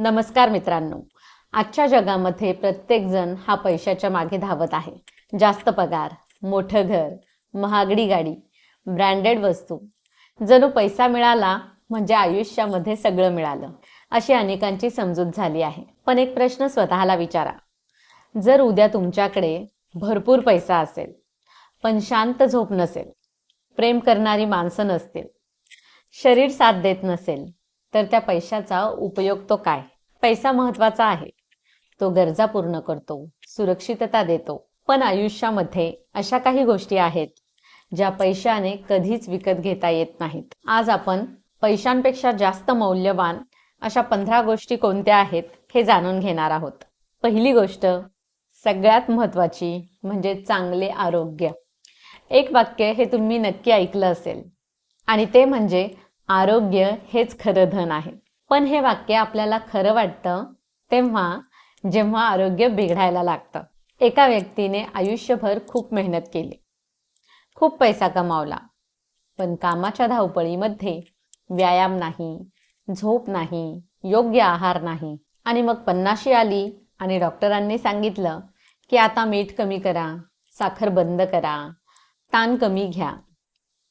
नमस्कार मित्रांनो. आजच्या जगामध्ये प्रत्येक जण हा पैशाच्या मागे धावत आहे. जास्त पगार, मोठं घर, महागडी गाडी, ब्रँडेड वस्तू. जणू पैसा मिळाला म्हणजे आयुष्यामध्ये सगळं मिळालं, अशी अनेकांची समजूत झाली आहे. पण एक प्रश्न स्वतःला विचारा. जर उद्या तुमच्याकडे भरपूर पैसा असेल, पण शांत झोप नसेल, प्रेम करणारी माणसं नसतील, शरीर साथ देत नसेल, तर त्या पैशाचा उपयोग तो काय? पैसा महत्वाचा आहे. तो गरजा पूर्ण करतो, सुरक्षितता देतो. पण आयुष्यामध्ये अशा काही गोष्टी आहेत ज्या पैशाने कधीच विकत घेता येत नाहीत. आज आपण पैशांपेक्षा जास्त मौल्यवान अशा 15 गोष्टी कोणत्या आहेत हे जाणून घेणार आहोत. पहिली गोष्ट, सगळ्यात महत्वाची म्हणजे चांगले आरोग्य. एक वाक्य हे तुम्ही नक्की ऐकलं असेल आणि ते म्हणजे आरोग्य हेच खरं धन आहे. पण हे वाक्य आपल्याला खरं वाटतं तेव्हा जेव्हा आरोग्य बिघडायला लागतं. एका व्यक्तीने आयुष्यभर खूप मेहनत केली, खूप पैसा कमावला, पण कामाच्या धावपळीमध्ये व्यायाम नाही, झोप नाही, योग्य आहार नाही आणि मग 50शी आली आणि डॉक्टरांनी सांगितलं की आता मीठ कमी करा, साखर बंद करा, ताण कमी घ्या.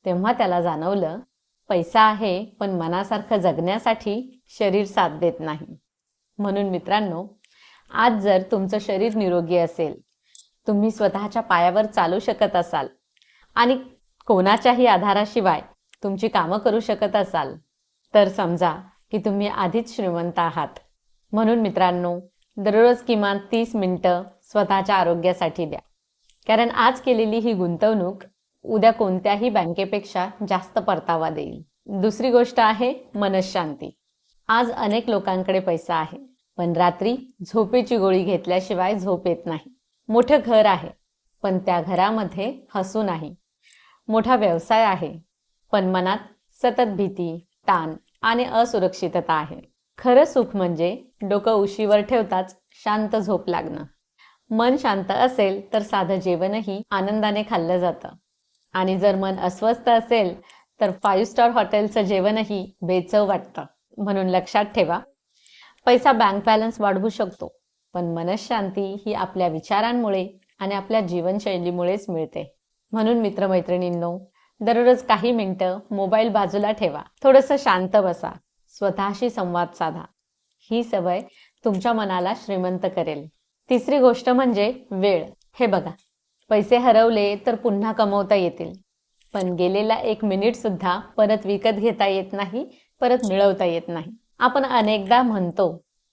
तेव्हा त्याला जाणवलं पैसा आहे पण मनासारखं जगण्यासाठी शरीर साथ देत नाही. म्हणून मित्रांनो, आज जर तुमचं शरीर निरोगी असेल, तुम्ही स्वतःच्या पायावर चालू शकत असाल आणि कोणाच्याही आधाराशिवाय तुमची कामं करू शकत असाल, तर समजा की तुम्ही आधीच श्रीमंत आहात. म्हणून मित्रांनो, दररोज किमान 30 मिनिटं स्वतःच्या आरोग्यासाठी द्या. कारण आज केलेली ही गुंतवणूक उद्या कोणत्याही बँकेपेक्षा जास्त परतावा देईल. दुसरी गोष्ट आहे मनःशांती. आज अनेक लोकांकडे पैसा आहे, पण रात्री झोपेची गोळी घेतल्याशिवाय झोप येत नाही. मोठं घर आहे, पण त्या घरामध्ये हसू नाही. मोठा व्यवसाय आहे, पण मनात सतत भीती, ताण आणि असुरक्षितता आहे. खरं सुख म्हणजे डोकं उशीवर ठेवताच शांत झोप लागणं. मन शांत असेल तर साधं जेवणही आनंदाने खाल्लं जातं आणि जर मन अस्वस्थ असेल तर 5 स्टार हॉटेलचं जेवणही बेचव वाटतं. म्हणून लक्षात ठेवा, पैसा बँक बॅलन्स वाढवू शकतो, पण मनःशांती ही आपल्या विचारांमुळे आणि आपल्या जीवनशैलीमुळेच मिळते. म्हणून मित्रमैत्रिणींनो, दररोज काही मिनिटं मोबाईल बाजूला ठेवा, थोडंसं शांत बसा, स्वतःशी संवाद साधा. ही सवय तुमच्या मनाला श्रीमंत करेल. तिसरी गोष्ट म्हणजे वेळ. हे बघा, पैसे हरवले तर पुन्हा कमवता येतील, पण गेलेला 1 मिनिट सुद्धा परत विकत घेता येत नाही, परत मिळवता येत नाही. आपण अनेकदा म्हणतो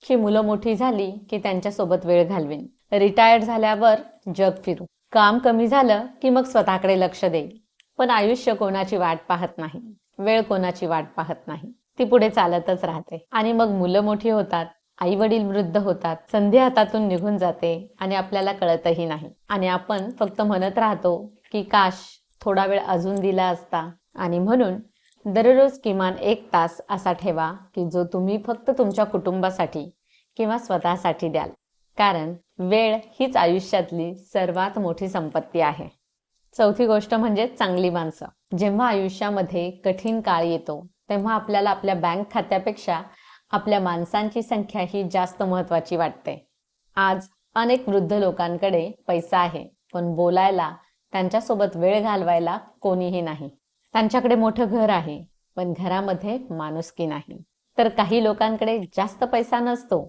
की मुलं मोठी झाली की त्यांच्यासोबत वेळ घालवीन, रिटायर्ड झाल्यावर जग फिरू, काम कमी झालं की मग स्वतःकडे लक्ष देईल. पण आयुष्य कोणाची वाट पाहत नाही, वेळ कोणाची वाट पाहत नाही, ती पुढे चालतच राहते. आणि मग मुलं मोठी होतात, आई वडील वृद्ध होतात, संधी हातातून निघून जाते आणि आपल्याला कळतही नाही. आणि आपण फक्त म्हणत राहतो की काश थोडा वेळ अजून दिला असता. आणि म्हणून दररोज किमान 1 तास असा ठेवा की जो तुम्ही फक्त तुमच्या कुटुंबासाठी किंवा स्वतःसाठी द्याल. कारण वेळ हीच आयुष्यातली सर्वात मोठी संपत्ती आहे. चौथी गोष्ट म्हणजे चांगली माणसं. जेव्हा आयुष्यामध्ये कठीण काळ येतो तेव्हा आपल्याला आपल्या बँक खात्यापेक्षा आपल्या माणसांची संख्या ही जास्त महत्वाची वाटते. आज अनेक वृद्ध लोकांकडे पैसा आहे, पण बोलायला, त्यांच्यासोबत वेळ घालवायला कोणीही नाही. त्यांच्याकडे मोठं घर आहे, पण घरामध्ये माणुसकी नाही. तर काही लोकांकडे जास्त पैसा नसतो,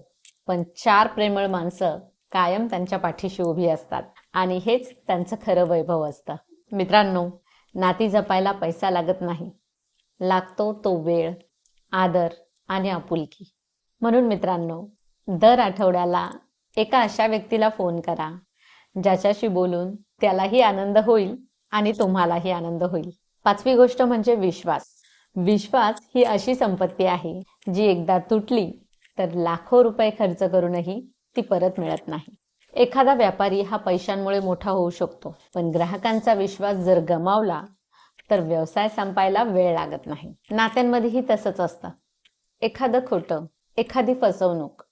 पण 4 प्रेमळ माणसं कायम त्यांच्या पाठीशी उभी असतात आणि हेच त्यांचं खरं वैभव असतं. मित्रांनो, नाती जपायला पैसा लागत नाही, लागतो तो वेळ, आदर आणि आपुलकी. म्हणून मित्रांनो, दर आठवड्याला एका अशा व्यक्तीला फोन करा ज्याच्याशी बोलून त्यालाही आनंद होईल आणि तुम्हालाही आनंद होईल. 5वी गोष्ट म्हणजे विश्वास. विश्वास ही अशी संपत्ती आहे जी एकदा तुटली तर लाखो रुपये खर्च करूनही ती परत मिळत नाही. एखादा व्यापारी हा पैशांमुळे मोठा होऊ शकतो, पण ग्राहकांचा विश्वास जर गमावला तर व्यवसाय संपायला वेळ लागत नाही. नात्यांमध्येही तसंच असतं. एखादं खोटं, एखादी फसवणूक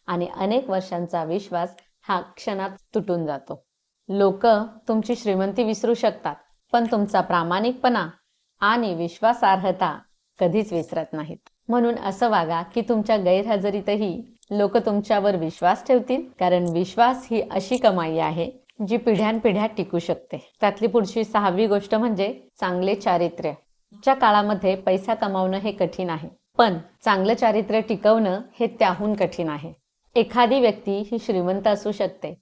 आणि अनेक वर्षांचा विश्वास हा क्षणात तुटून जातो. लोक तुमची श्रीमंती विसरू शकतात, पण तुमचा प्रामाणिकपणा आणि विश्वासार्हता कधीच विसरत नाहीत. म्हणून असं वागा की तुमच्या गैरहजेरीतही लोक तुमच्यावर विश्वास ठेवतील, कारण विश्वास ही अशी कमाई आहे जी पिढ्यानपिढ्या टिकू शकते. त्यातली पुढची 6वी गोष्ट म्हणजे चांगले चारित्र्य. च्या काळामध्ये पैसा कमावणं हे कठीण आहे, पण चांगलं चारित्र्य टिकवणं हे त्याहून कठीण आहे. एखादी व्यक्ती ही श्रीमंत असू शकते,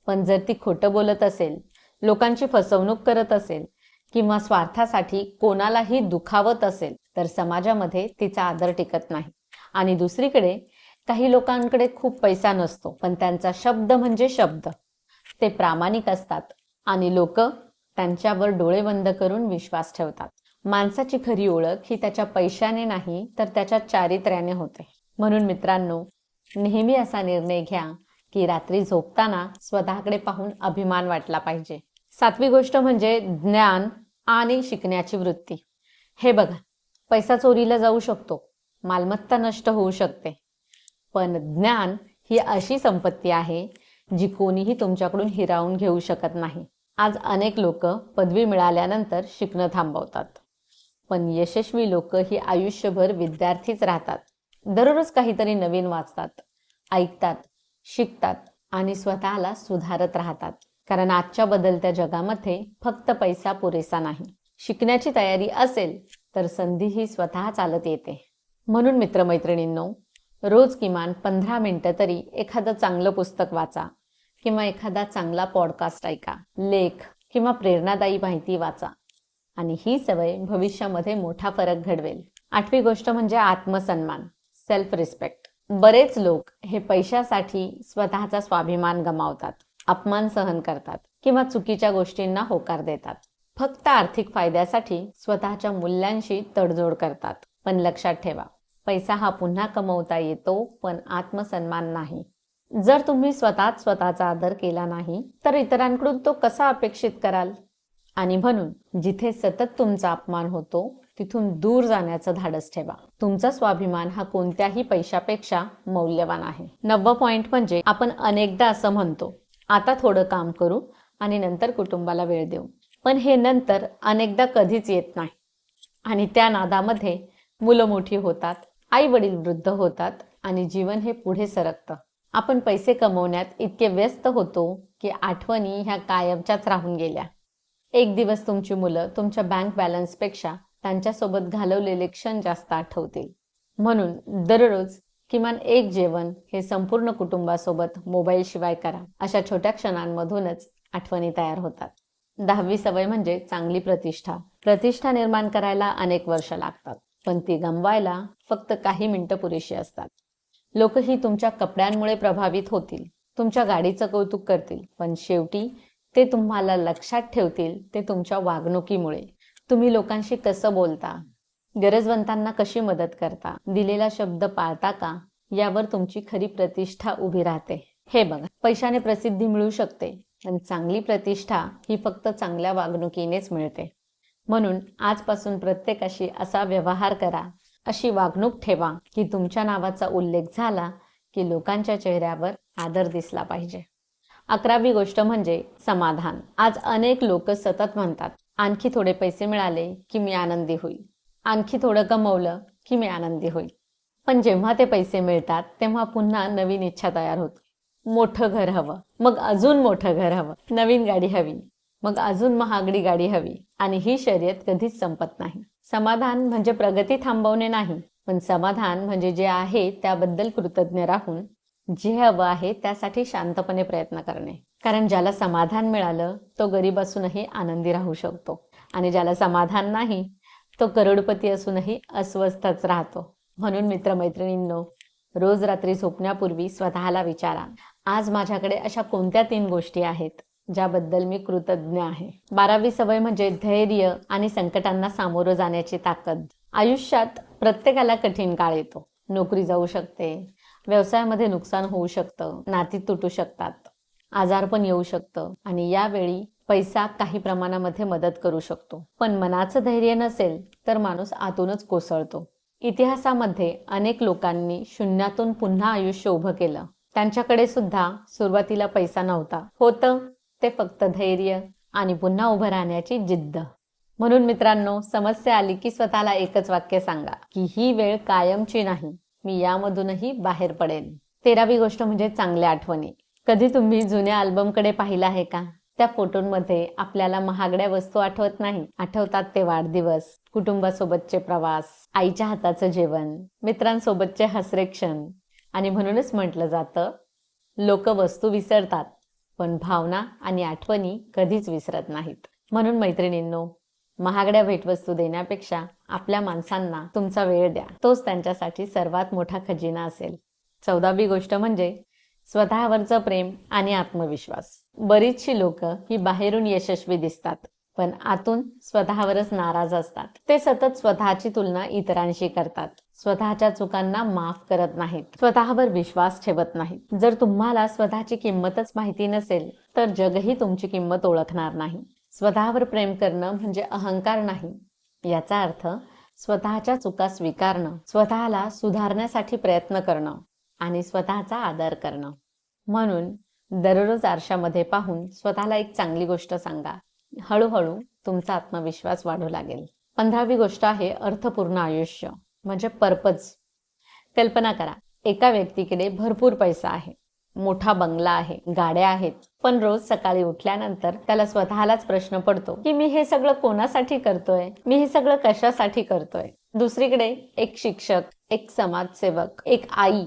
पण जर ती खोटं बोलत असेल, लोकांची फसवणूक करत असेल किंवा स्वार्थासाठी कोणालाही दुखावत असेल, तर समाजामध्ये तिचा आदर टिकत नाही. आणि दुसरीकडे काही लोकांकडे खूप पैसा नसतो, पण त्यांचा शब्द म्हणजे शब्द. ते प्रामाणिक असतात आणि लोक त्यांच्यावर डोळे बंद करून विश्वास ठेवतात. माणसाची खरी ओळख ही त्याच्या पैशाने नाही, तर त्याच्या चारित्र्याने होते. म्हणून मित्रांनो, नेहमी असा निर्णय घ्या की रात्री झोपताना स्वतःकडे पाहून अभिमान वाटला पाहिजे. 7वी गोष्ट म्हणजे ज्ञान आणि शिकण्याची वृत्ती. हे बघा, पैसा चोरीला जाऊ शकतो, मालमत्ता नष्ट होऊ शकते, पण ज्ञान ही अशी संपत्ती आहे जी कोणीही तुमच्याकडून हिरावून घेऊ शकत नाही. आज अनेक लोक पदवी मिळाल्यानंतर शिकणं थांबवतात, पण यशस्वी लोक ही आयुष्यभर विद्यार्थीच राहतात. दररोज काहीतरी नवीन वाचतात, ऐकतात, शिकतात आणि स्वतःला सुधारत राहतात. कारण आजच्या बदलत्या जगामध्ये फक्त पैसा पुरेसा नाही. शिकण्याची तयारी असेल तर संधी ही स्वतः चालत येते. म्हणून मित्रमैत्रिणींनो, रोज किमान 15 मिनिटं तरी एखादं चांगलं पुस्तक वाचा किंवा एखादा चांगला पॉडकास्ट ऐका, लेख किंवा प्रेरणादायी माहिती वाचा आणि ही सवय भविष्यामध्ये मोठा फरक घडवेल. 8वी गोष्ट म्हणजे आत्मसन्मान, सेल्फ रिस्पेक्ट. बरेच लोक हे पैशासाठी स्वतःचा स्वाभिमान गमावतात, अपमान सहन करतात किंवा चुकीच्या गोष्टींना होकार देतात. फक्त आर्थिक फायद्यासाठी स्वतःच्या मूल्यांशी तडजोड करतात. पण लक्षात ठेवा, पैसा हा पुन्हा कमवता येतो, पण आत्मसन्मान नाही. जर तुम्ही स्वतःचा आदर केला नाही, तर इतरांकडून तो कसा अपेक्षित कराल? आणि म्हणून जिथे सतत तुमचा अपमान होतो, तिथून दूर जाण्याचं धाडस ठेवा. तुमचा स्वाभिमान हा कोणत्याही पैशापेक्षा मौल्यवान आहे. 9वा पॉइंट म्हणजे आपण अनेकदा असं म्हणतो, आता थोडं काम करू आणि नंतर कुटुंबाला वेळ देऊ. पण हे नंतर अनेकदा कधीच येत नाही आणि त्या नादामध्ये मुलं मोठी होतात, आई वडील वृद्ध होतात आणि जीवन हे पुढे सरकतं. आपण पैसे कमवण्यात इतके व्यस्त होतो की आठवणी ह्या कायमच्याच राहून गेल्या. एक दिवस तुमची मुलं तुमच्या बँक बॅलन्सपेक्षा त्यांच्यासोबत घालवलेले क्षण जास्त आठवतील. म्हणून दररोज किमान एक जेवण हे संपूर्ण कुटुंबासोबत मोबाईल शिवाय करा. अशा छोट्या क्षणांमधूनच आठवणी तयार होतात. 10वी सवय म्हणजे चांगली प्रतिष्ठा. प्रतिष्ठा निर्माण करायला अनेक वर्ष लागतात, पण ती गमवायला फक्त काही मिनिटं पुरेशी असतात. लोकही तुमच्या कपड्यांमुळे प्रभावित होतील, तुमच्या गाडीचं कौतुक करतील, पण शेवटी ते तुम्हाला लक्षात ठेवतील ते तुमच्या वागणुकीमुळे. तुम्ही लोकांशी कसं बोलता, गरजवंतांना कशी मदत करता, दिलेला शब्द पाळता का, यावर तुमची खरी प्रतिष्ठा उभी राहते. हे बघा, पैशाने प्रसिद्धी मिळू शकते, पण चांगली प्रतिष्ठा ही फक्त चांगल्या वागणुकीनेच मिळते. म्हणून आजपासून प्रत्येकाशी असा व्यवहार करा, अशी वागणूक ठेवा की तुमच्या नावाचा उल्लेख झाला की लोकांच्या चेहऱ्यावर आदर दिसला पाहिजे. 11वी गोष्ट म्हणजे समाधान. आज अनेक लोक सतत म्हणतात, आणखी थोडे पैसे मिळाले की मी आनंदी होईल, आणखी थोडं कमवलं की मी आनंदी होईल. पण जेव्हा ते पैसे मिळतात तेव्हा पुन्हा नवीन इच्छा तयार होते. मोठं घर हवं, मग अजून मोठं घर हवं, नवीन गाडी हवी, मग अजून महागडी गाडी हवी आणि ही शर्यत कधीच संपत नाही. समाधान म्हणजे प्रगती थांबवणे नाही, पण समाधान म्हणजे जे आहे त्याबद्दल कृतज्ञ राहून जे हवं आहे त्यासाठी शांतपणे प्रयत्न करणे. कारण ज्याला समाधान मिळालं तो गरीब असूनही आनंदी राहू शकतो आणि ज्याला समाधान नाही तो करोडपती असूनही अस्वस्थच राहतो. म्हणून मित्रमैत्रिणींनो, रोज रात्री झोपण्यापूर्वी स्वतःला विचारा, आज माझ्याकडे अशा कोणत्या 3 गोष्टी आहेत ज्याबद्दल मी कृतज्ञ आहे. 12वी सवय म्हणजे धैर्य आणि संकटांना सामोरं जाण्याची ताकद. आयुष्यात प्रत्येकाला कठीण काळ येतो. नोकरी जाऊ शकते, व्यवसायामध्ये नुकसान होऊ शकतं, नाती तुटू शकतात, आजारपण येऊ शकतं आणि यावेळी पैसा काही प्रमाणामध्ये मदत करू शकतो. पण मनाचं धैर्य नसेल तर माणूस आतूनच कोसळतो. इतिहासामध्ये अनेक लोकांनी शून्यातून पुन्हा आयुष्य उभं केलं. त्यांच्याकडे सुद्धा सुरुवातीला पैसा नव्हता, होतं ते फक्त धैर्य आणि पुन्हा उभं राहण्याची जिद्द. म्हणून मित्रांनो, समस्या आली की स्वतःला एकच वाक्य सांगा की ही वेळ कायमची नाही, मी यामधूनही बाहेर पडेन. 13वी गोष्ट म्हणजे चांगल्या आठवणी. कधी तुम्ही जुन्या अल्बमकडे पाहिलं आहे का? त्या फोटोंमध्ये आपल्याला महागड्या वस्तू आठवत नाही, आठवतात ते वाढदिवस, कुटुंबासोबतचे प्रवास, आईच्या हाताचं जेवण, मित्रांसोबतचे हसरे क्षण. आणि म्हणूनच म्हटलं जातं, लोक वस्तू विसरतात पण भावना आणि आठवणी कधीच विसरत नाहीत. म्हणून मैत्रिणींनो, महागड्या भेटवस्तू देण्यापेक्षा आपल्या माणसांना तुमचा वेळ द्या. तोच त्यांच्यासाठी सर्वात मोठा खजिना असेल. 14वी गोष्ट म्हणजे स्वतःवरचं प्रेम आणि आत्मविश्वास. बरीचशी लोक ही बाहेरून यशस्वी दिसतात पण आतून स्वतःवरच नाराज असतात. ते सतत स्वतःची तुलना इतरांशी करतात, स्वतःच्या चुकांना माफ करत नाहीत, स्वतःवर विश्वास ठेवत नाहीत. जर तुम्हाला स्वतःची किंमतच माहिती नसेल तर जगही तुमची किंमत ओळखणार नाही. स्वतःवर प्रेम करणं म्हणजे अहंकार नाही. याचा अर्थ स्वतःच्या चुका स्वीकारणं, स्वतःला सुधारण्यासाठी प्रयत्न करणं आणि स्वतःचा आदर करणं. म्हणून दररोज आरशामध्ये पाहून स्वतःला एक चांगली गोष्ट सांगा. हळूहळू तुमचा आत्मविश्वास वाढू लागेल. 15वी गोष्ट आहे अर्थपूर्ण आयुष्य म्हणजे पर्पज. कल्पना करा, एका व्यक्तीकडे भरपूर पैसा आहे, मोठा बंगला आहे, गाड्या आहेत, पण रोज सकाळी उठल्यानंतर त्याला स्वतःलाच प्रश्न पडतो की मी हे सगळं कोणासाठी करतोय, मी हे सगळं कशासाठी करतोय. दुसरीकडे एक शिक्षक, एक समाजसेवक, एक आई,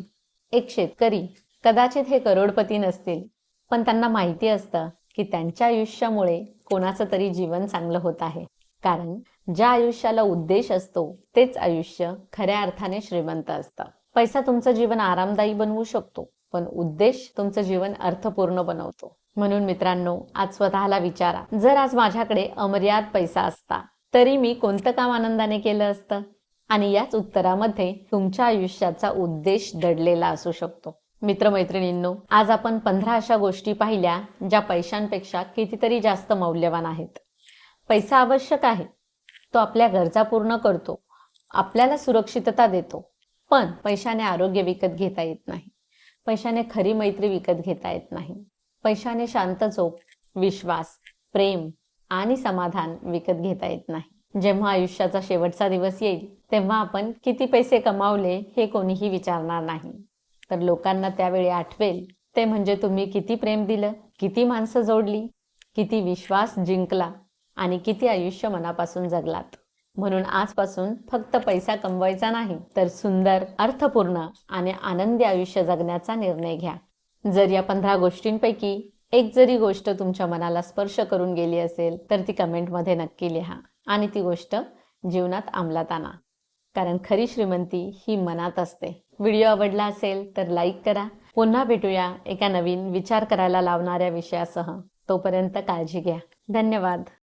एक शेतकरी, कदाचित हे करोडपती नसतील पण त्यांना माहिती असतं की त्यांच्या आयुष्यामुळे कोणाचं तरी जीवन चांगलं होत आहे. कारण ज्या आयुष्याला उद्देश असतो तेच आयुष्य खऱ्या अर्थाने श्रीमंत असतं. पैसा तुमचं जीवन आरामदायी बनवू शकतो पण उद्देश तुमचं जीवन अर्थपूर्ण बनवतो. म्हणून मित्रांनो, आज स्वतःला विचारा, जर आज माझ्याकडे अमर्याद पैसा असता तरी मी कोणतं काम आनंदाने केलं असतं? आणि याच उत्तरामध्ये तुमच्या आयुष्याचा उद्देश दडलेला असू शकतो. मित्रमैत्रिणींनो, आज आपण 15 अशा गोष्टी पाहिल्या ज्या पैशांपेक्षा कितीतरी जास्त मौल्यवान आहेत. पैसा आवश्यक आहे, तो आपल्या गरजा पूर्ण करतो, आपल्याला सुरक्षितता देतो, पण पैशाने आरोग्य विकत घेता येत नाही. पैशाने खरी मैत्री विकत घेता येत नाही. पैशाने शांत झोप, विश्वास, प्रेम आणि समाधान विकत घेता येत नाही. जेव्हा आयुष्याचा शेवटचा दिवस येईल तेव्हा आपण किती पैसे कमावले हे कोणीही विचारणार नाही. तर लोकांना त्यावेळी आठवेल ते म्हणजे तुम्ही किती प्रेम दिलं, किती माणसं जोडली, किती विश्वास जिंकला आणि किती आयुष्य मनापासून जगलात. म्हणून आजपासून फक्त पैसा कमवायचा नाही तर सुंदर, अर्थपूर्ण आणि आनंदी आयुष्य जगण्याचा निर्णय घ्या. जर या 15 गोष्टींपैकी एक जरी गोष्ट तुमच्या मनाला स्पर्श करून गेली असेल तर ती कमेंटमध्ये नक्की लिहा आणि ती गोष्ट जीवनात अंमलात आणा. कारण खरी श्रीमंती ही मनात असते. व्हिडिओ आवडला असेल तर लाईक करा. पुन्हा भेटूया एका नवीन विचार करायला लावणाऱ्या विषयासह. तोपर्यंत काळजी घ्या. धन्यवाद.